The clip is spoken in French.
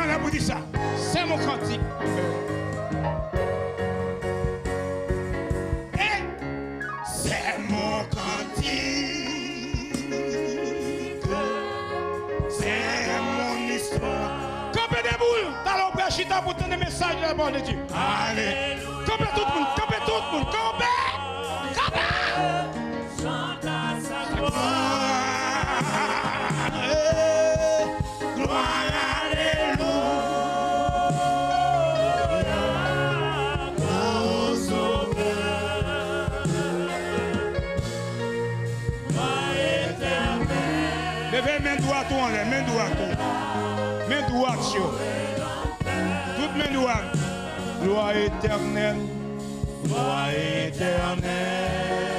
là pour dire ça. C'est mon cantique. Et c'est mon cantique. C'est mon histoire. Campez des boules. T'as l'opère chita pour donner message de la parole de Dieu. Allez. Campez tout le monde. Campez tout le monde. Campez. Campez. Chante à sa gloire. Gloire. Levez main droite en l'air, main droite. Main droite, toute main droite. Gloire éternelle. Gloire éternelle.